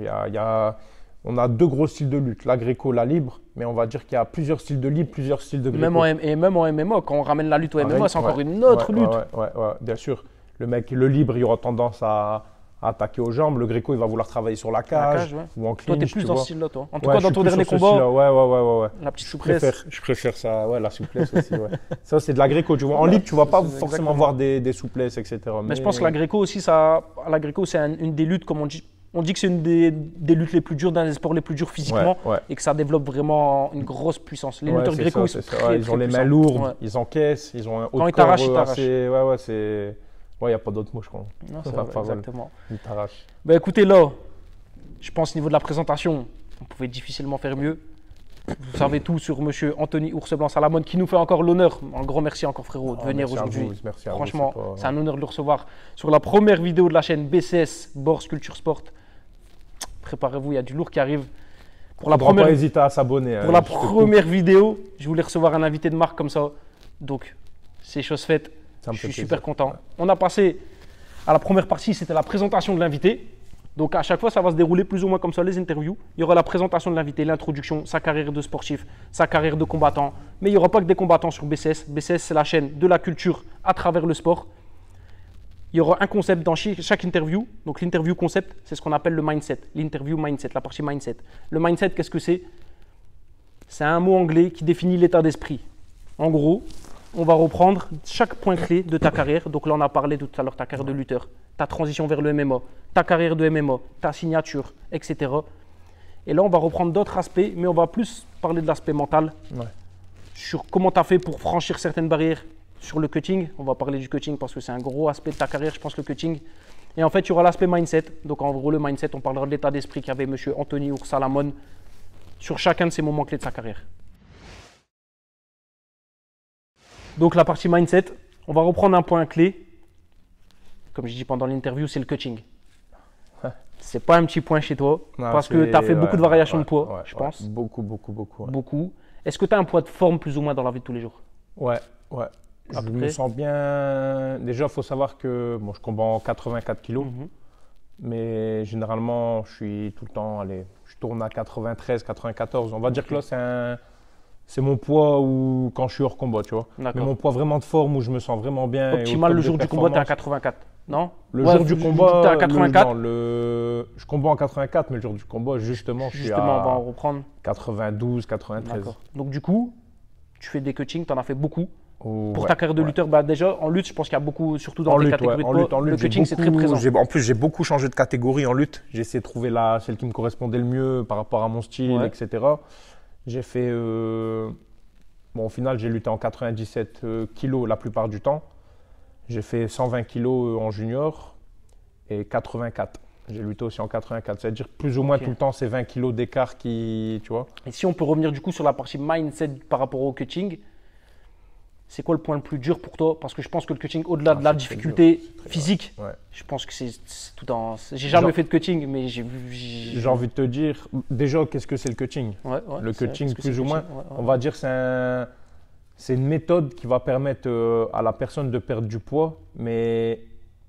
On a deux gros styles de lutte, la gréco, la libre, mais on va dire qu'il y a plusieurs styles de libre, plusieurs styles de gréco. Même en MMA, quand on ramène la lutte au MMA, c'est encore une autre lutte. Ouais, bien sûr. Le libre, il aura tendance à attaquer aux jambes. Le gréco, il va vouloir travailler sur la cage ou en clinch. Toi, tu es plus dans ce style-là, toi. En tout cas, dans ton dernier combat. Ouais. La petite souplesse. Je préfère ça, la souplesse aussi. Ouais. Ça, c'est de la gréco, tu vois. En libre, tu ne vas pas forcément voir des souplesses, etc. Mais je pense que la gréco aussi, c'est une des luttes, comme on dit. On dit que c'est une des luttes les plus dures, d'un des sports les plus durs physiquement, et que ça développe vraiment une grosse puissance. Les lutteurs gréco, ils ont les mains lourdes, ils encaissent, ils ont un haut de corps. Quand ils t'arrachent, il n'y a pas d'autre mot, je crois. Non, c'est vrai, exactement. Ils t'arrachent. Bah, écoutez, là, je pense au niveau de la présentation, on pouvait difficilement faire mieux. Vous savez tout sur monsieur Anthony Ourseblanc Salamone qui nous fait encore l'honneur. Un grand merci encore, frérot, de venir aujourd'hui. Franchement, c'est un honneur de le recevoir sur la première vidéo de la chaîne BCS, Bourse Culture Sport. Préparez-vous, il y a du lourd qui arrive. Pour la première, pas hésiter à s'abonner. Pour la première vidéo, je voulais recevoir un invité de marque comme ça. Donc, c'est chose faite. Je suis super content. Ouais. On a passé à la première partie, c'était la présentation de l'invité. Donc, à chaque fois, ça va se dérouler plus ou moins comme ça, les interviews. Il y aura la présentation de l'invité, l'introduction, sa carrière de sportif, sa carrière de combattant. Mais il n'y aura pas que des combattants sur BCS. BCS, c'est la chaîne de la culture à travers le sport. Il y aura un concept dans chaque interview. Donc l'interview concept, c'est ce qu'on appelle le mindset. L'interview mindset, la partie mindset. Le mindset, qu'est-ce que c'est? C'est un mot anglais qui définit l'état d'esprit. En gros, on va reprendre chaque point clé de ta carrière. Donc là, on a parlé tout à l'heure, ta carrière de lutteur, ta transition vers le MMA, ta carrière de MMA, ta signature, etc. Et là, on va reprendre d'autres aspects, mais on va plus parler de l'aspect mental. Ouais. Sur comment tu as fait pour franchir certaines barrières sur le cutting. On va parler du cutting parce que c'est un gros aspect de ta carrière, je pense, le cutting. Et en fait, il y aura l'aspect mindset. Donc en gros, le mindset, on parlera de l'état d'esprit qu'avait M. Anthony Oursalamon sur chacun de ces moments clés de sa carrière. Donc la partie mindset, on va reprendre un point clé. Comme je dis pendant l'interview, c'est le cutting. C'est pas un petit point chez toi, parce que tu as fait beaucoup de variations de poids, je pense. Beaucoup. Beaucoup. Est-ce que tu as un poids de forme plus ou moins dans la vie de tous les jours? Ouais. Je me sens bien. Déjà, il faut savoir que je combats en 84 kilos, mais généralement, je suis tout le temps, je tourne à 93, 94. On va dire que là, c'est mon poids où, quand je suis hors combat, tu vois. Mais mon poids vraiment de forme où je me sens vraiment bien. Optimal, le jour du combat, tu es à 84, non? Le jour du combat, tu es à 84. Je combats en 84, mais le jour du combat, justement, je suis à on va en reprendre. 92, 93. Donc du coup, tu fais des cuttings, tu en as fait beaucoup. Pour Ouais, ta carrière de lutteur, bah déjà en lutte, je pense qu'il y a beaucoup, surtout dans les catégories de poids, le cutting c'est très présent. En plus, j'ai beaucoup changé de catégorie en lutte. J'ai essayé de trouver celle qui me correspondait le mieux par rapport à mon style, etc. J'ai fait. Au final, j'ai lutté en 97 kilos la plupart du temps. J'ai fait 120 kilos en junior et 84. J'ai lutté aussi en 84. C'est-à-dire plus ou moins tout le temps, c'est 20 kilos d'écart qui. Tu vois. Et si on peut revenir du coup sur la partie mindset par rapport au cutting, c'est quoi le point le plus dur pour toi? Parce que je pense que le cutting, au-delà de la difficulté physique, je pense que c'est tout en. J'ai jamais fait de cutting, mais j'ai vu. J'ai envie de te dire, déjà, qu'est-ce que c'est le cutting? Le cutting, plus ou moins, on va dire, c'est une méthode qui va permettre à la personne de perdre du poids, mais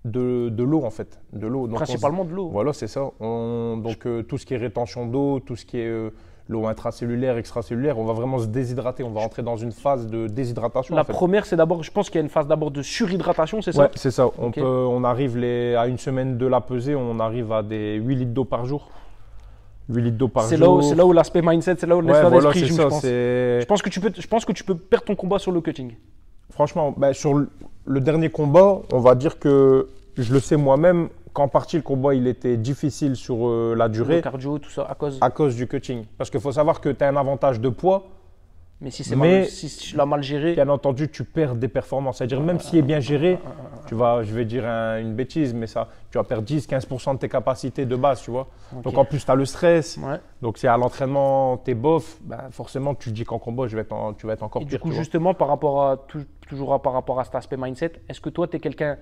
de l'eau en fait. De l'eau. Principalement de l'eau. Voilà, c'est ça. Donc tout ce qui est rétention d'eau, tout ce qui est. L'eau intracellulaire, extracellulaire, on va vraiment se déshydrater, on va rentrer dans une phase de déshydratation. La première, c'est d'abord, je pense qu'il y a une phase d'abord de surhydratation, c'est ça? Ouais, c'est ça. On arrive à une semaine de la pesée, on arrive à des 8 litres d'eau par jour. 8 litres d'eau par jour. C'est là où l'aspect mindset, c'est là où l'état d'esprit joue, je pense. Je pense que tu peux perdre ton combat sur le cutting. Franchement, sur le dernier combat, on va dire que je le sais moi-même. Qu'en partie, le combat il était difficile sur la durée. Le cardio, tout ça, à cause du cutting. Parce qu'il faut savoir que tu as un avantage de poids. Mais si tu l'as mal géré. Bien entendu, tu perds des performances. C'est-à-dire, même s'il est bien géré, je vais dire une bêtise, mais tu vas perdre 10-15% de tes capacités de base, tu vois. Donc en plus, tu as le stress. Donc si à l'entraînement, tu es bof, forcément, tu te dis qu'en combat, tu vas être encore pire. Et du coup, justement, par rapport à cet aspect mindset, est-ce que toi, tu es quelqu'un.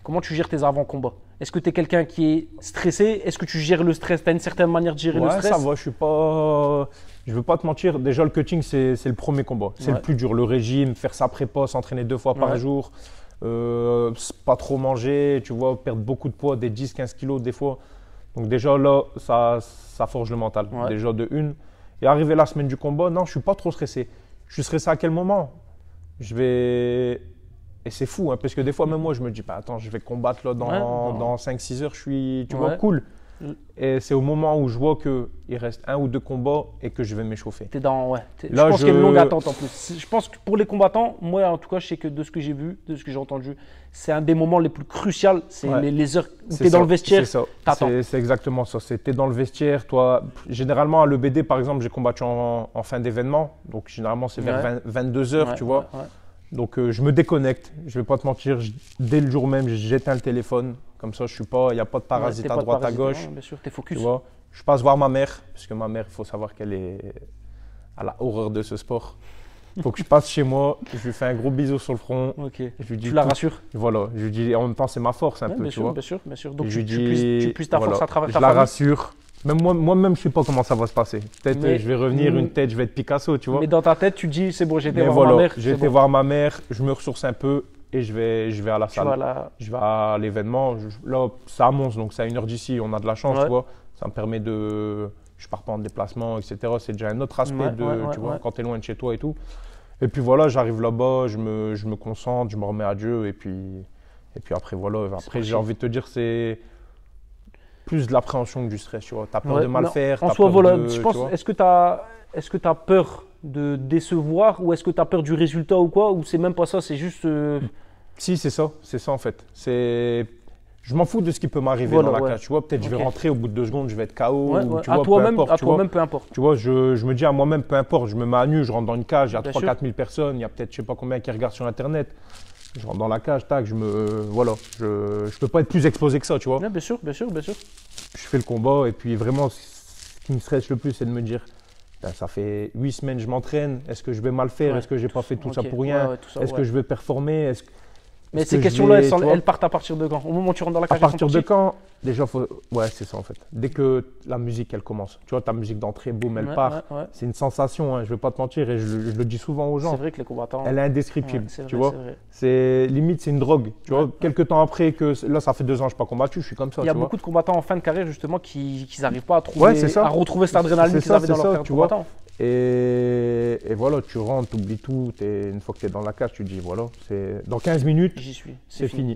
Comment tu gères tes avant-combats? Est-ce que tu es quelqu'un qui est stressé? Est-ce que tu gères le stress? Tu as une certaine manière de gérer le stress? Ça va, je ne veux pas te mentir. Déjà, le cutting, c'est le premier combat. C'est le plus dur. Le régime, faire sa prépa, s'entraîner 2 fois par jour, pas trop manger, tu vois, perdre beaucoup de poids, des 10-15 kilos des fois. Donc déjà là, ça forge le mental. Déjà de une. Et arriver la semaine du combat, non, je ne suis pas trop stressé. Je suis stressé à quel moment? Et c'est fou, hein, parce que des fois, même moi, je me dis, attends, je vais combattre là, dans 5-6 heures, je suis, tu vois, cool. Et c'est au moment où je vois qu'il reste 1 ou 2 combats et que je vais m'échauffer. Je pense qu'il y a une longue attente en plus. Je pense que pour les combattants, moi en tout cas, je sais que de ce que j'ai vu, de ce que j'ai entendu, c'est un des moments les plus cruciaux. C'est les heures où tu es dans le vestiaire, t'attends. C'est exactement ça. Tu es dans le vestiaire. Toi, généralement, à l'EBD, par exemple, j'ai combattu en fin d'événement. Donc, généralement, c'est vers 22 heures, tu vois. Donc je me déconnecte, je ne vais pas te mentir, dès le jour même, j'éteins le téléphone. Comme ça, il n'y a pas de parasites à droite, à gauche. Bien sûr, tu es focus. Tu vois, je passe voir ma mère, parce que ma mère, il faut savoir qu'elle a horreur de ce sport. Il faut que je passe chez moi, je lui fais un gros bisou sur le front. Je lui dis, tu la rassures? Voilà, je lui dis, en même temps, c'est ma force un peu, bien tu sûr, vois. Bien sûr. Donc tu puisses ta force à travers ta famille. Je la famille. rassure. Même moi-même, je ne sais pas comment ça va se passer. Peut-être je vais revenir, une tête, je vais être Picasso, tu vois. Mais dans ta tête, tu dis, c'est bon, j'ai été voir ma mère. J'ai été voir ma mère, je me ressource un peu et je vais à la salle. Je vais à l'événement. Là, c'est à Mons, donc c'est à 1 heure d'ici. On a de la chance, tu vois. Ça me permet de. Je pars pas en déplacement, etc. C'est déjà un autre aspect tu vois, quand tu es loin de chez toi et tout. Et puis voilà, j'arrive là-bas, je me concentre, je me remets à Dieu et puis Et puis après, voilà. Après, j'ai envie de te dire, c'est plus de l'appréhension que du stress, tu vois. Tu as peur de mal faire. En soi, voilà, je pense, est-ce que tu as peur de décevoir ou est-ce que tu as peur du résultat ou quoi? Ou c'est même pas ça, c'est juste… Si, c'est ça en fait. Je m'en fous de ce qui peut m'arriver dans la cage, tu vois. Peut-être je vais rentrer au bout de 2 secondes, je vais être KO. Ou, tu vois, toi-même, peu importe. Tu vois, je me dis à moi-même, peu importe. Je me mets à nu, je rentre dans une cage, il y a 3-4 000 personnes, il y a peut-être je sais pas combien qui regardent sur Internet. Je rentre dans la cage, tac, voilà. Je peux pas être plus exposé que ça, tu vois. Ouais, bien sûr. Je fais le combat et puis vraiment, ce qui me stresse le plus, c'est de me dire, ça fait 8 semaines que je m'entraîne, est-ce que je vais mal faire, est-ce que j'ai pas fait tout ça pour rien, est-ce que je vais performer, mais ces questions-là, elles partent à partir de quand? Au moment où tu rentres dans la cage? À partir de quand? Déjà, ouais, c'est ça en fait. Dès que la musique, elle commence. Tu vois, ta musique d'entrée, boum, elle part. C'est une sensation, hein, je ne vais pas te mentir, et je le dis souvent aux gens. C'est vrai que les combattants… Elle est indescriptible, tu vois. C'est limite, c'est une drogue. Tu vois, quelques temps après, là, ça fait 2 ans que je n'ai pas combattu, je suis comme ça. Il y a beaucoup de combattants en fin de carrière, justement, qui n'arrivent pas à retrouver cette adrénaline qu'ils avaient dans leur carrière de combattant. Et voilà, tu rentres, tu oublies tout. Une fois que tu es dans la cage, tu te dis voilà, dans 15 minutes, c'est fini.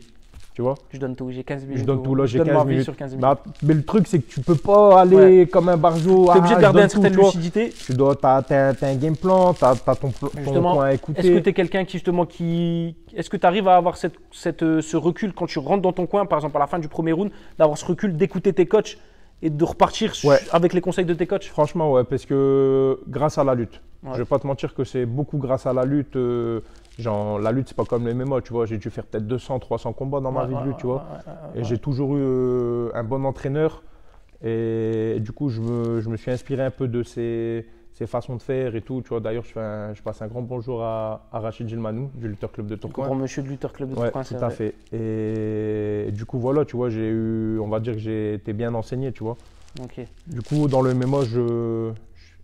Tu vois? Je donne tout, j'ai 15 minutes. Je donne tout, là, j'ai 15 minutes. Sur 15 minutes. Mais le truc, c'est que tu peux pas aller comme un barjo. Tu es obligé de garder une certaine lucidité. Tu as un game plan, tu as ton point à écouter. Est-ce que tu es quelqu'un Est-ce que tu arrives à avoir ce recul quand tu rentres dans ton coin, par exemple à la fin du premier round, d'avoir ce recul, d'écouter tes coachs et de repartir avec les conseils de tes coachs? Franchement, ouais, parce que grâce à la lutte. Je vais pas te mentir que c'est beaucoup grâce à la lutte. La lutte, c'est pas comme les MMA, tu vois. J'ai dû faire peut-être 200, 300 combats dans ma vie de lutte, tu vois. Et j'ai toujours eu un bon entraîneur. Et du coup, je me suis inspiré un peu de ses façons de faire et tout. Tu vois, d'ailleurs, je passe un grand bonjour à Rachid Gilmanou, du Lutteur Club de Tourcoing. Grand monsieur du Lutteur Club de Tourcoing, tout à fait. Et du coup, voilà, tu vois, on va dire que j'ai été bien enseigné, tu vois. Okay. Du coup, dans le MMA, je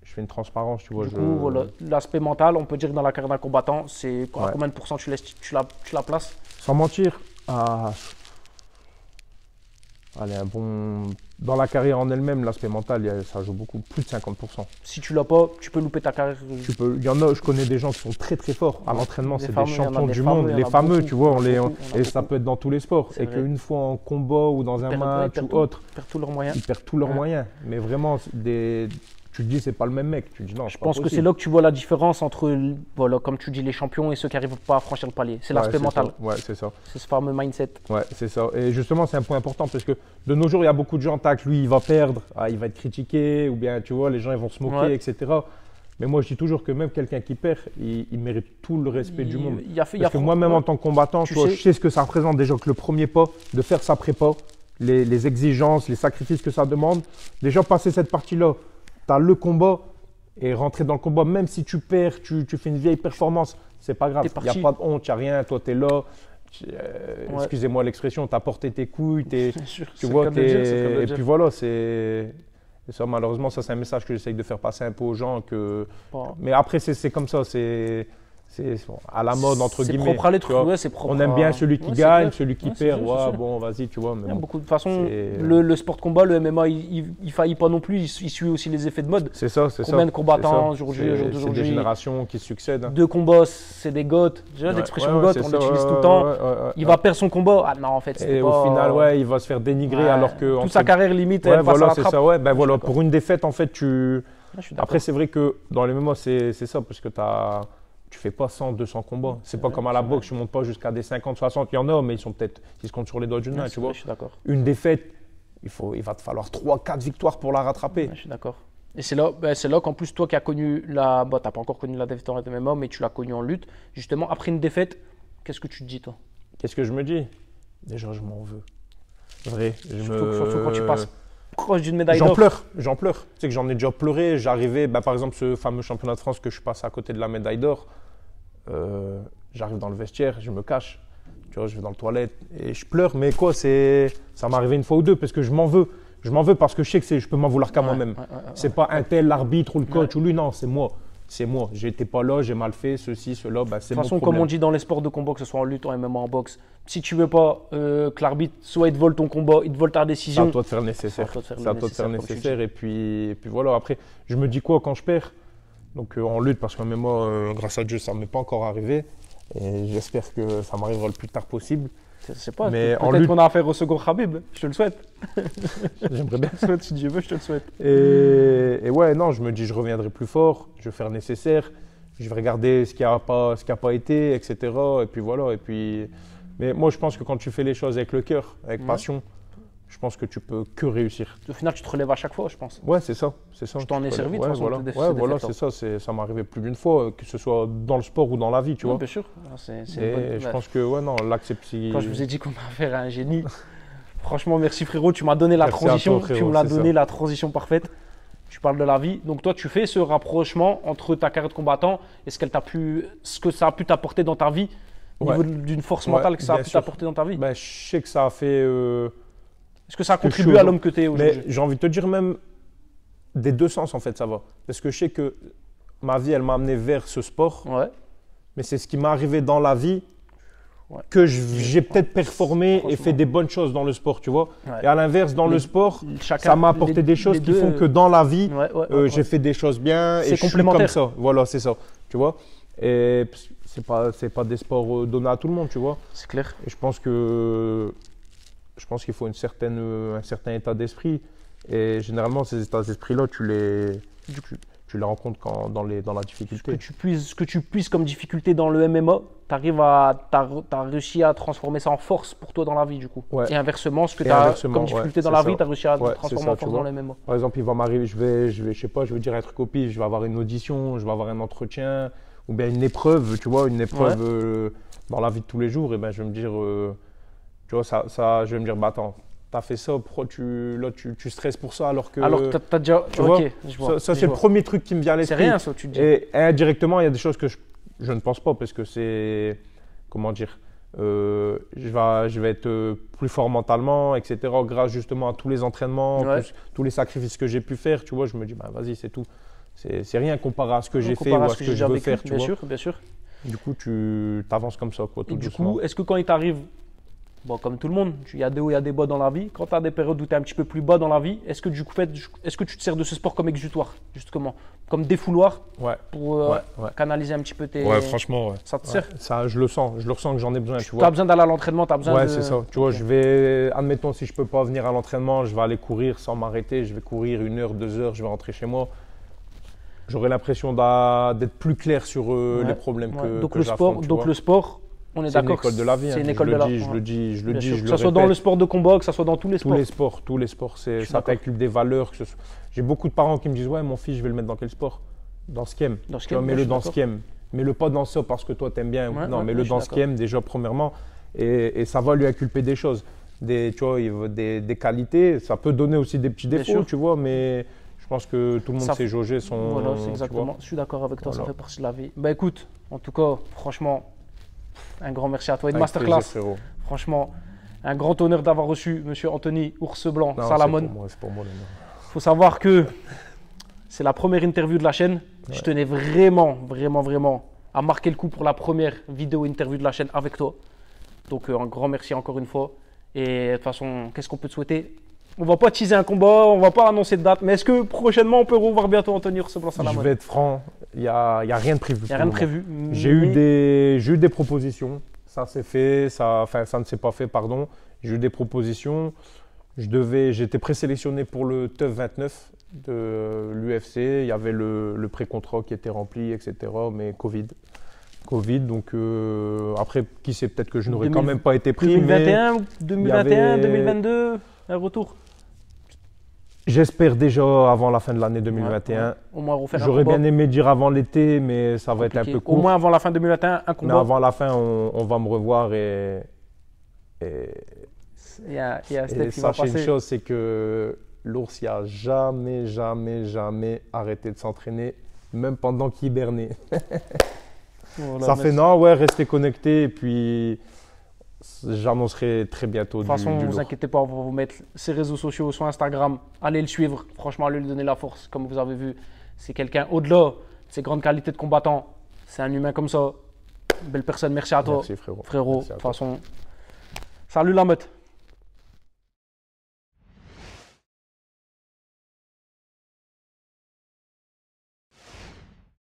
fais une transparence, tu vois. Du coup, voilà, l'aspect mental, on peut dire que dans la carrière d'un combattant, c'est à combien de pourcents tu la places? Sans mentir, allez, dans la carrière en elle-même, l'aspect mental, ça joue beaucoup, plus de 50%. Si tu l'as pas, tu peux louper ta carrière. Il y en a, je connais des gens qui sont très très forts à l'entraînement, c'est des champions du monde, les fameux, tu vois, et ça peut être dans tous les sports. Et qu'une fois en combat ou dans un match ou autre, ils perdent tous leurs moyens. Ils perdent tous leurs moyens. Mais vraiment, tu te dis, c'est pas le même mec. Tu te dis, non, je pense que c'est là que tu vois la différence entre, voilà, comme tu dis, les champions et ceux qui n'arrivent pas à franchir le palier. C'est l'aspect mental. Ouais, c'est ça. C'est ce fameux mindset. Ouais, c'est ça. Et justement, c'est un point important parce que de nos jours, il y a beaucoup de gens, lui, il va perdre, il va être critiqué, ou bien, tu vois, les gens, ils vont se moquer, etc. Mais moi, je dis toujours que même quelqu'un qui perd, il mérite tout le respect du monde. Parce que moi-même, en tant que combattant, je sais ce que ça représente déjà que le premier pas, de faire sa prépa, les exigences, les sacrifices que ça demande. Déjà, passer cette partie-là, tu as le combat et rentrer dans le combat, même si tu perds, tu fais une vieille performance, c'est pas grave. Il n'y a pas de honte, il n'y a rien. Toi, tu es là. Excusez-moi l'expression, tu as porté tes couilles. Tu vois, et puis voilà, c'est ça. Malheureusement, ça, c'est un message que j'essaye de faire passer un peu aux gens. Mais après, c'est comme ça. C'est à la mode, entre guillemets. C'est propre à l'être, c'est propre. On aime bien celui qui gagne, celui qui perd. Bon, vas-y, tu vois. Mais bon, de toute façon, le sport de combat, le MMA, il faillit pas non plus. Il suit aussi les effets de mode. C'est ça, c'est ça. Combien de combattants aujourd'hui? C'est des générations qui succèdent. 2 combats, c'est des goths. Déjà, l'expression goth, on l'utilise tout le temps. Il va perdre son combat. Ah non, en fait, et au final, il va se faire dénigrer alors que… Toute sa carrière limite, elle passe à la trappe. C'est ça, ben voilà, pour une défaite, en fait, Après, c'est vrai que dans les MMA, c'est ça, parce que tu fais pas 100, 200 combats. C'est pas comme à la boxe, tu montes pas jusqu'à des 50, 60. Il y en a, mais ils se comptent sur les doigts d'une main, tu vois. Je suis d'accord. Une défaite, il va te falloir 3, 4 victoires pour la rattraper. Je suis d'accord. Et c'est là qu'en plus, toi qui as connu tu n'as pas encore connu la défaite en MMA, mais tu l'as connue en lutte. Justement, après une défaite, qu'est-ce que tu te dis, toi? Qu'est-ce que je me dis? Déjà, je m'en veux. Vrai. Surtout quand tu passes proche d'une médaille d'or. J'en pleure. Tu sais que j'en ai déjà pleuré. J'arrivais, par exemple, ce fameux championnat de France que je passe à côté de la médaille d'or. J'arrive dans le vestiaire, je me cache. Tu vois, je vais dans les toilettes et je pleure. Mais quoi, ça m'est arrivé une fois ou deux parce que je m'en veux. Je m'en veux parce que je sais que je peux m'en vouloir qu'à moi-même. C'est pas un tel, l'arbitre ou le coach ou lui. Non, c'est moi. C'est moi. J'étais pas là, j'ai mal fait, ceci, cela. C'est mon problème. De toute façon, comme on dit dans les sports de combat, que ce soit en lutte, en MMA, en boxe, si tu veux pas que l'arbitre soit il te vole ton combat, il te vole ta décision. C'est à toi de faire le nécessaire. C'est à toi de faire le nécessaire. Et puis voilà. Après, je me dis quoi quand je perds? Donc en lutte, parce qu'en MMA, grâce à Dieu, ça ne m'est pas encore arrivé. Et j'espère que ça m'arrivera le plus tard possible. Je sais pas, Mais en peut-être lutte- qu'on a affaire au second Khabib, je te le souhaite. J'aimerais bien. Je te le souhaite, si Dieu veut, je te le souhaite. Et ouais, non, je me dis, je reviendrai plus fort, je vais faire le nécessaire, je vais regarder ce qui a pas été, etc. Et puis voilà. Et puis, mais moi, je pense que quand tu fais les choses avec le cœur, avec passion, je pense que tu peux que réussir. Au final, tu te relèves à chaque fois, je pense. Ouais, c'est ça. Je t'en ai servi, de toute Ouais, façon, voilà, de ces ouais, voilà, défaites-là. c'est ça. Ça m'est arrivé plus d'une fois, que ce soit dans le sport ou dans la vie, tu vois. Bien sûr. Ah, c'est une Et bonne- je ouais. pense que, ouais, non, l'accepter. Quand je vous ai dit qu'on a affaire à un génie, franchement, merci frérot, tu m'as donné la Merci à transition, toi, frérot, tu me l'as c'est donné ça. la transition parfaite. Tu parles de la vie, donc toi tu fais ce rapprochement entre ta carrière de combattant et ce que ça a pu t'apporter dans ta vie, au Ouais. niveau d'une force Ouais, mentale que ça a bien pu sûr. t'apporter dans ta vie. Ben, je sais que ça a fait. Est-ce que ça a quelque contribué chose, à l'homme que tu es Mais aujourd'hui? j'ai envie de te dire même des deux sens en fait ça va. Parce que je sais que ma vie elle m'a amené vers ce sport, Ouais. mais c'est ce qui m'est arrivé dans la vie Ouais. que j'ai peut-être performé et Franchement. fait des bonnes choses dans le sport, tu vois. Ouais. Et à l'inverse, dans le sport, Chacun- ça m'a apporté des choses les qui deux, font que dans la vie, ouais. j'ai fait des choses bien C'est et je suis complémentaire. comme ça. Voilà, c'est ça, tu vois. Et c'est pas des sports donnés à tout le monde, tu vois. C'est clair. Et je pense qu'il faut un certain état d'esprit. Et généralement, ces états d'esprit-là, tu les rencontres dans la difficulté. Ce que tu puisses comme difficulté dans le MMA, t'as réussi à transformer ça en force pour toi dans la vie du coup. Ouais. Et inversement, ce que Et tu as inversement, comme difficulté ouais, dans c'est la ça. vie, tu as réussi à Ouais, transformer c'est ça, en tu force vois. dans le MMA. Par exemple, il va m'arriver, je sais pas, je vais dire un truc au pif, je vais avoir une audition, je vais avoir un entretien, ou bien une épreuve, tu vois, une épreuve dans la vie de tous les jours, et ben je vais me dire, tu vois, je vais me dire, bah attends, t'as fait ça, pourquoi tu stresses pour ça alors que. Alors que t'as déjà. tu Ok, vois, je vois. ça je c'est le vois. premier truc qui me vient à C'est l'esprit. rien ça, tu te dis. Et indirectement, il y a des choses que je ne pense pas parce que c'est, comment dire, je vais être plus fort mentalement, etc. Grâce justement à tous les entraînements, Ouais. tous les sacrifices que j'ai pu faire, tu vois, je me dis, bah vas-y, c'est tout. C'est rien comparé à ce que j'ai fait Comparé ou à à ce ce que que j'ai je déjà veux vécu, faire, tu bien vois. sûr, bien sûr. Du coup, tu avances comme ça, quoi, tout Et du doucement. coup, est-ce que quand il t'arrive, bon, comme tout le monde, il y a des hauts, il y a des bas dans la vie. Quand tu as des périodes où tu es un petit peu plus bas dans la vie, est-ce que tu te sers de ce sport comme exutoire, justement, comme défouloir Ouais. pour Ouais. canaliser un petit peu tes. Ouais, franchement, ouais. Ça te Ouais. sert? Ça, je le sens que j'en ai besoin, tu Tu vois. as besoin d'aller à l'entraînement, tu as besoin Ouais, de. c'est ça. Tu vois, Ok. je vais, admettons, si je peux pas venir à l'entraînement, je vais aller courir sans m'arrêter. Je vais courir 1 heure, 2 heures, je vais rentrer chez moi. J'aurai l'impression d'être plus clair sur Ouais, les problèmes ouais. que j'affronte, tu vois. Le sport, on est C'est une d'accord. école de la vie. C'est hein. une école de la vie. Je le dis, Bien sûr. je Que le ce soit dans le répète. sport de combat, que ce soit dans tous les sports. Tous les sports, suis ça d'accord. t'inculque des valeurs. J'ai beaucoup de parents qui me disent, ouais, mon fils, je vais le mettre dans quel sport? Dans ce qu'il aime. Dans ce Tu qu'il vois, aime, mets-le je suis dans ce d'accord. qu'il aime. Mets-le pas dans ça parce que toi, t'aimes bien. Ouais, Non, ouais, mets-le je suis dans ce qu'il d'accord. aime déjà, premièrement. Et ça va lui inculper des choses. Tu vois, des qualités. Ça peut donner aussi des petits Bien défauts, sûr. tu vois, mais je pense que tout le monde Ça- sait jauger son. Voilà, tu c'est vois. exactement. Je suis d'accord avec toi, ça Voilà. fait partie de la vie. Bah écoute, en tout cas, franchement, un grand merci à toi. Une Avec masterclass. plaisir, frérot. Franchement, un grand honneur d'avoir reçu Monsieur Anthony Ours Blanc Non, Salamone. c'est pour moi, l'honneur. Il faut savoir que c'est la première interview de la chaîne. Je tenais vraiment, vraiment, vraiment à marquer le coup pour la première vidéo interview de la chaîne avec toi. Donc un grand merci encore une fois. Et de toute façon, qu'est-ce qu'on peut te souhaiter? On va pas teaser un combat, on va pas annoncer de date, mais est-ce que prochainement on peut revoir bientôt Anthony Ours Blanc Je Salamone? vais être franc, il y a rien de prévu. Il n'y a pour rien le de moment. prévu. J'ai eu des propositions. Ça s'est fait, ça ne s'est pas fait, pardon. J'ai eu des propositions. J'étais présélectionné pour le TUF 29 de l'UFC. Il y avait le pré-contrat qui était rempli, etc. Mais Covid, donc après, qui sait, peut-être que je n'aurais quand même pas été pris. 2021, 2021, avait- 2022, un retour. Mais j'espère déjà avant la fin de l'année 2021. Ouais. Au moins refaire un J'aurais combat. bien aimé dire avant l'été, mais ça va être un Compliqué. peu court. Au moins avant la fin 2021, un Mais combat. avant la fin, on va me revoir et Il y a un Et step qui va sachez une passer. chose, c'est que l'ours, il n'a jamais, jamais, jamais arrêté de s'entraîner, même pendant qu'il hibernait. Voilà, Ça mais fait non, ouais, restez connectés et puis j'annoncerai très bientôt de toute façon, du ne vous lourd. inquiétez pas, on va vous mettre ses réseaux sociaux sur Instagram. Allez le suivre. Franchement, allez lui donner la force. Comme vous avez vu, c'est quelqu'un au-delà de ses grandes qualités de combattant. C'est un humain comme ça. Belle personne. Merci à toi. Merci frérot. Frérot, de Merci à toute toi. façon. Salut la meute.